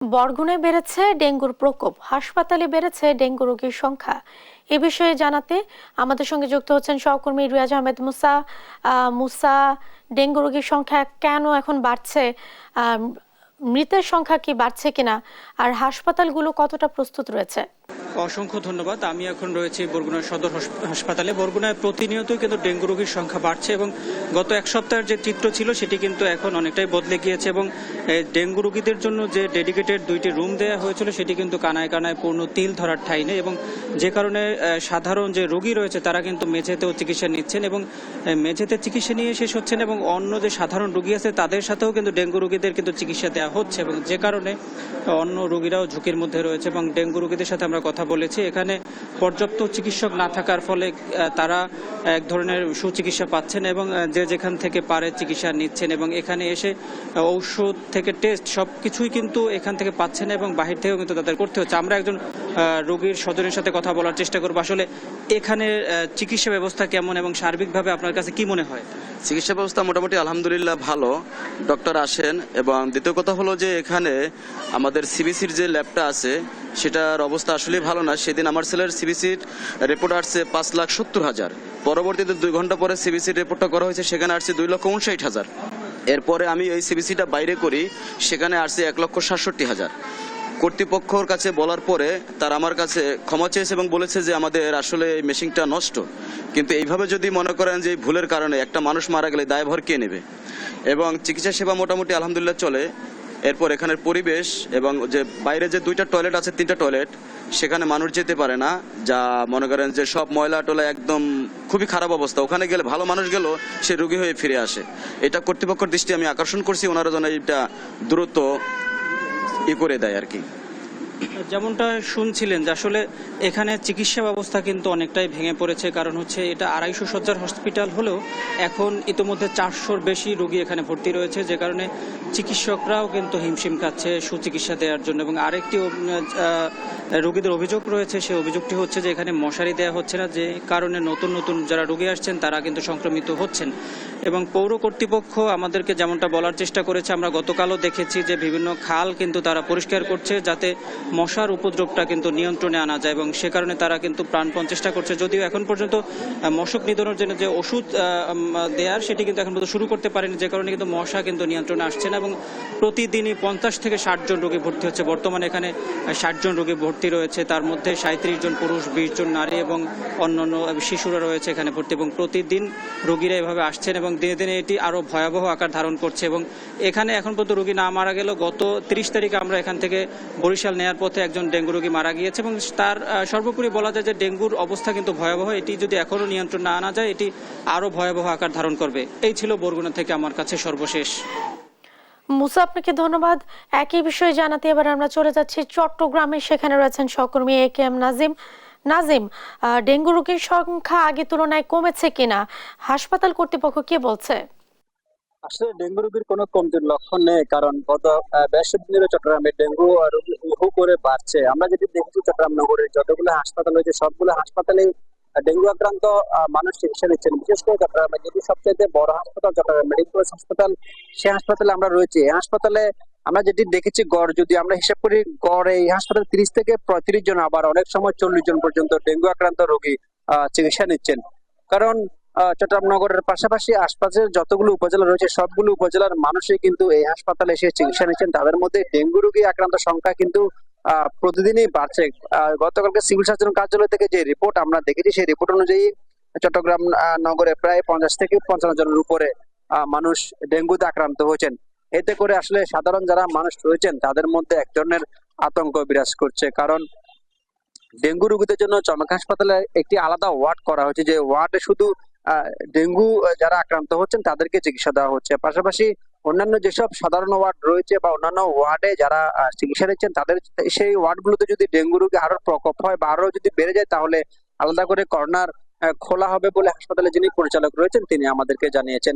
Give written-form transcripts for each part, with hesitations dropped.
বরগুনায় বেড়েছে ডেঙ্গুর প্রকোপ, হাসপাতালে বেড়েছে ডেঙ্গু রোগীর সংখ্যা। এ বিষয়ে জানাতে আমাদের সঙ্গে যুক্ত হচ্ছেন সহকর্মী রিয়াজ আহমেদ মুসা। মুসা, ডেঙ্গু রোগীর সংখ্যা কেন এখন বাড়ছে? আহ, মৃতের সংখ্যা কি বাড়ছে কিনা, আর হাসপাতালগুলো কতটা প্রস্তুত রয়েছে? অসংখ্য ধন্যবাদ। আমি এখন রয়েছি বরগুনা সদর হাসপাতালে। বরগুনায় প্রতিনিয়তই কিন্তু ডেঙ্গু রোগীর সংখ্যা বাড়ছে এবং গত এক সপ্তাহের যে চিত্র ছিল সেটি কিন্তু এখন অনেকটাই বদলে গিয়েছে এবং ডেঙ্গু রোগীদের জন্য যে ডেডিকেটেড দুইটি রুম দেওয়া হয়েছিল সেটি কিন্তু কানায় কানায় পূর্ণ তিল ধরার ঠাঁই নেই এবং যে কারণে সাধারণ যে রোগী রয়েছে তারা কিন্তু মেঝেতেও চিকিৎসা নিচ্ছেন এবং মেঝেতে চিকিৎসা নিয়ে শেষ হচ্ছেন এবং অন্য যে সাধারণ রোগী আছে তাদের সাথেও কিন্তু ডেঙ্গু রোগীদের কিন্তু চিকিৎসা দেওয়া হচ্ছে এবং যে কারণে অন্য রোগীরাও ঝুঁকির মধ্যে রয়েছে এবং ডেঙ্গু রোগীদের সাথে আমরা কথা বলেছি। এখানে পর্যাপ্ত চিকিৎসক না থাকার ফলে তারা এক ধরনের সুচিকিৎসা পাচ্ছেন এবং যে যেখান থেকে পারে চিকিৎসা নিচ্ছেন এবং এখানে এসে ঔষধ থেকে টেস্ট সব কিছুই কিন্তু এখান থেকে পাচ্ছেন এবং বাহির থেকেও কিন্তু তাদের করতে হচ্ছে। আমরা একজন রোগীর স্বজনের সাথে কথা বলার চেষ্টা করবো। আসলে এখানে চিকিৎসা ব্যবস্থা কেমন এবং সার্বিকভাবে আপনার কাছে কি মনে হয়? চিকিৎসা ব্যবস্থা মোটামুটি আলহামদুলিল্লাহ ভালো, ডক্টর আসেন। এবং দ্বিতীয় কথা হলো যে এখানে আমাদের সিবিসির যে ল্যাবটা আছে সেটার অবস্থা আসলেই ভালো না। সেদিন আমার ছেলের সিবিসির রিপোর্ট আসছে 5,70,000, পরবর্তীতে 2 ঘন্টা পরে সিবিসির রিপোর্টটা করা হয়েছে, সেখানে আসছে 2,59,000। এরপরে আমি এই সিবিসিটা বাইরে করি, সেখানে আসছে 1,67,000। কর্তৃপক্ষর কাছে বলার পরে তারা আমার কাছে ক্ষমা চেয়েছে এবং বলেছে যে আমাদের আসলে এই মেশিনটা নষ্ট। কিন্তু এইভাবে যদি মনে করেন যে ভুলের কারণে একটা মানুষ মারা গেলে দায়ভার কে নেবে? এবং চিকিৎসা সেবা মোটামুটি আলহামদুলিল্লাহ চলে। এরপর এখানের পরিবেশ এবং যে বাইরে যে 2টা টয়লেট আছে, 3টা টয়লেট, সেখানে মানুষ যেতে পারে না। যা মনে করেন যে সব ময়লা টলা একদম খুবই খারাপ অবস্থা। ওখানে গেলে ভালো মানুষ গেল সে রোগী হয়ে ফিরে আসে। এটা কর্তৃপক্ষের দৃষ্টি আমি আকর্ষণ করছি, ওনারা যেন এটা দ্রুত করে দেয় আর কি। যেমনটা শুনছিলেন যে আসলে এখানে চিকিৎসা ব্যবস্থা কিন্তু অনেকটাই ভেঙে পড়েছে, কারণ হচ্ছে এটা 250 শয্যার হসপিটাল হলেও এখন ইতোমধ্যে 400-র বেশি রোগী এখানে ভর্তি রয়েছে, যে কারণে চিকিৎসকরাও কিন্তু হিমশিম খাচ্ছে সুচিকিৎসা দেওয়ার জন্য। এবং আরেকটি রোগীদের অভিযোগ রয়েছে, সেই অভিযোগটি হচ্ছে যে এখানে মশারি দেওয়া হচ্ছে না, যে কারণে নতুন নতুন যারা রোগী আসছেন তারা কিন্তু সংক্রমিত হচ্ছেন। এবং পৌর কর্তৃপক্ষ আমাদেরকে যেমনটা বলার চেষ্টা করেছে, আমরা গতকালও দেখেছি যে বিভিন্ন খাল কিন্তু তারা পরিষ্কার করছে যাতে মশার উপদ্রবটা কিন্তু নিয়ন্ত্রণে আনা যায় এবং সে কারণে তারা কিন্তু প্রাণপণ চেষ্টা করছে। যদিও এখন পর্যন্ত মশক নিধনের জন্য যে ওষুধ দেওয়ার সেটি কিন্তু এখন পর্যন্ত শুরু করতে পারেনি, যে কারণে কিন্তু মশা কিন্তু নিয়ন্ত্রণে আসছে না এবং প্রতিদিনই 50 থেকে 60 জন রোগী ভর্তি হচ্ছে। বর্তমানে এখানে 60 জন রোগী ভর্তি রয়েছে, তার মধ্যে 37 জন পুরুষ, 20 জন নারী এবং অন্যান্য শিশুরা রয়েছে এখানে ভর্তি এবং প্রতিদিন রোগীরা এভাবে আসছেন এবং দিনে দিনে এটি আরও ভয়াবহ আকার ধারণ করছে। এবং এখানে এখন পর্যন্ত রোগী না মারা গেল, গত 30 তারিখে আমরা এখান থেকে বরিশাল নেয়ার পথে একজন ডেঙ্গু রোগী মারা গিয়েছে এবং তার সর্বোপরি বলা যায় যে ডেঙ্গুর অবস্থা কিন্তু ভয়াবহ। এটি যদি এখনও নিয়ন্ত্রণ না আনা যায় এটি আরও ভয়াবহ আকার ধারণ করবে। এই ছিল বরগুনা থেকে আমার কাছে সর্বশেষ। মুসা, আপনাকে ধন্যবাদ। একই বিষয়ে জানাতে এবার আমরা চলে যাচ্ছি চট্টগ্রামে। সেখানে রয়েছেন সহকর্মী AKM নাজিম। নাজিম, ডেঙ্গু রোগীর সংখ্যা আগের তুলনায় কমেছে কিনা, হাসপাতাল কর্তৃপক্ষ কি বলছে? আসলে ডেঙ্গু রোগীর কোনো কমতির লক্ষণ নেই, কারণ গত বেশ দিনের চট্টগ্রামে ডেঙ্গু রোগী হু করে বাড়ছে। আমরা যদি দেখছি চট্টগ্রাম নগরের যতগুলো হাসপাতাল রয়েছে সবগুলো হাসপাতালে ডেঙ্গু আক্রান্ত মানুষ চিকিৎসা নিচ্ছেন। বিশেষ করে চট্টগ্রামে যেটি সবচেয়ে বড় হাসপাতাল চট্টগ্রাম মেডিকেল কলেজ হাসপাতাল, সেই হাসপাতালে আমরা রয়েছি। এই হাসপাতালে আমরা যেটি দেখেছি গড় যদি আমরা হিসাব করি, গড় এই হাসপাতালে 30 থেকে 35 জন, আবার অনেক সময় 40 জন পর্যন্ত ডেঙ্গু আক্রান্ত রোগী চিকিৎসা নিচ্ছেন। কারণ চট্টগ্রাম নগরের পাশাপাশি আশপাশের যতগুলো উপজেলা রয়েছে সবগুলো উপজেলার মানুষই কিন্তু এই হাসপাতালে এসে চিকিৎসা নিচ্ছেন। তাদের মধ্যে ডেঙ্গু রোগী আক্রান্ত সংখ্যা কিন্তু প্রতিদিনই বাড়ছে। গতকালকে সিভিল সার্জন কার্যালয় থেকে যে রিপোর্ট আমরা দেখেছি, সেই রিপোর্ট অনুযায়ী চট্টগ্রাম নগরে প্রায় 50 থেকে 55 জনের উপরে মানুষ ডেঙ্গুতে আক্রান্ত হয়েছেন। এতে করে আসলে সাধারণ যারা মানুষ রয়েছেন তাদের মধ্যে এক ধরনের আতঙ্ক বিরাজ করছে। কারণ ডেঙ্গু রোগীদের জন্য চমেক হাসপাতালে একটি আলাদা ওয়ার্ড করা হয়েছে, যে ওয়ার্ডে শুধু ডেঙ্গু যারা আক্রান্ত হচ্ছেন তাদেরকে চিকিৎসা দেওয়া হচ্ছে। পাশাপাশি অন্যান্য যেসব সাধারণ ওয়ার্ড রয়েছে বা অন্যান্য ওয়ার্ডে যারা চিকিৎসা নিচ্ছেন তাদের সেই ওয়ার্ডগুলোতে যদি ডেঙ্গু রোগী আরো প্রকোপ হয় বা আরো যদি বেড়ে যায় তাহলে আলাদা করে কর্নার খোলা হবে বলে হাসপাতালে যিনি পরিচালক রয়েছেন তিনি আমাদেরকে জানিয়েছেন।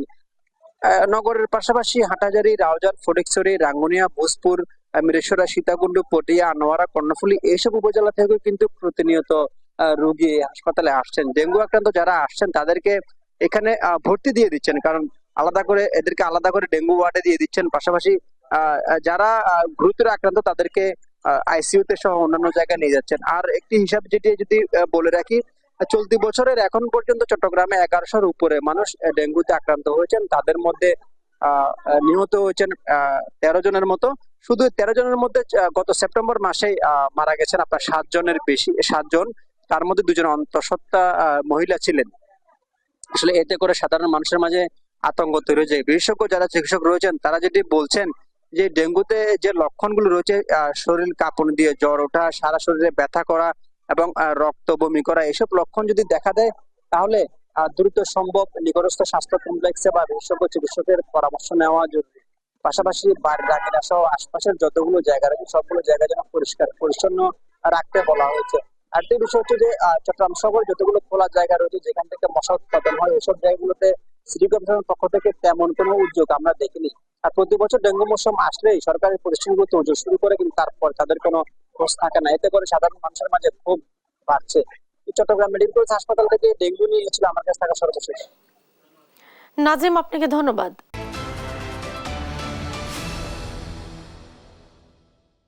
নগরের পাশাপাশি হাটহাজারী, রাউজান, ফটিকছড়ি, রাঙ্গুনিয়া, ভোজপুর, মিরেশ্বরা, সীতাকুণ্ড, পটিয়া, আনোয়ারা, কর্ণফুলী এইসব উপজেলা থেকেও কিন্তু প্রতিনিয়ত রোগী হাসপাতালে আসছেন। ডেঙ্গু আক্রান্ত যারা আসছেন তাদেরকে এখানে ভর্তি দিয়ে দিচ্ছেন, কারণ এদেরকে আলাদা করে ডেঙ্গু ওয়ার্ডে দিয়ে দিচ্ছেন। পাশাপাশি যারা গুরুতর আক্রান্ত তাদেরকে আইসিইউতে সহ অন্যান্য জায়গায় নিয়ে যাচ্ছেন। আর একটি হিসাব যেটি যদি বলে রাখি, চলতি বছরের এখন পর্যন্ত চট্টগ্রামে 1100-র উপরে মানুষ ডেঙ্গুতে আক্রান্ত হয়েছেন। তাদের মধ্যে নিহত হয়েছেন 13 জনের মতো। শুধু 13 জনের মধ্যে গত সেপ্টেম্বর মাসেই মারা গেছেন আপনার 7 জনের বেশি, 7 জন। তার মধ্যে 2 জন অন্তঃসত্ত্বা মহিলা ছিলেন। আসলে এতে করে সাধারণ মানুষের মাঝে আতঙ্ক তৈরি হয়েছে। বিশেষজ্ঞ যারা চিকিৎসক রয়েছেন তারা যেটি বলছেন যে ডেঙ্গুতে যে লক্ষণগুলো রয়েছে, শরীর কাঁপুনি দিয়ে জ্বর ওঠা, সারা শরীরে ব্যথা করা এবং রক্ত বমি করা, এসব লক্ষণ যদি দেখা দেয় তাহলে দ্রুত সম্ভব নিকটস্থ স্বাস্থ্য কমপ্লেক্সে বা বিশেষজ্ঞ চিকিৎসকের পরামর্শ নেওয়া জরুরি। পাশাপাশি বাড়ির আঙিনা সহ আশপাশের যতগুলো জায়গা রয়েছে সবগুলো জায়গা যেন পরিষ্কার পরিচ্ছন্ন রাখতে বলা হয়েছে। আরেকটি বিষয় হচ্ছে যে চট্টগ্রাম শহরে যতগুলো খোলা জায়গা রয়েছে যেখান থেকে মশা উৎপাদন হয়, ওইসব জায়গাগুলোতে সিটি কর্পোরেশনের পক্ষ থেকে তেমন কোনো উদ্যোগ আমরা দেখিনি। আর প্রতি বছর ডেঙ্গু মৌসুম আসলেই সরকারি প্রতিষ্ঠানগুলো তোড়জোড় শুরু করে, কিন্তু তারপর তাদের কোনো খোঁজ থাকে না। এতে করে সাধারণ মানুষের মাঝে খুব বাড়ছে। চট্টগ্রাম মেডিকেল কলেজ হাসপাতাল থেকে ডেঙ্গু নিয়ে ছিল আমার কাছে থাকা সর্বশেষ। নাজিম, আপনাকে ধন্যবাদ।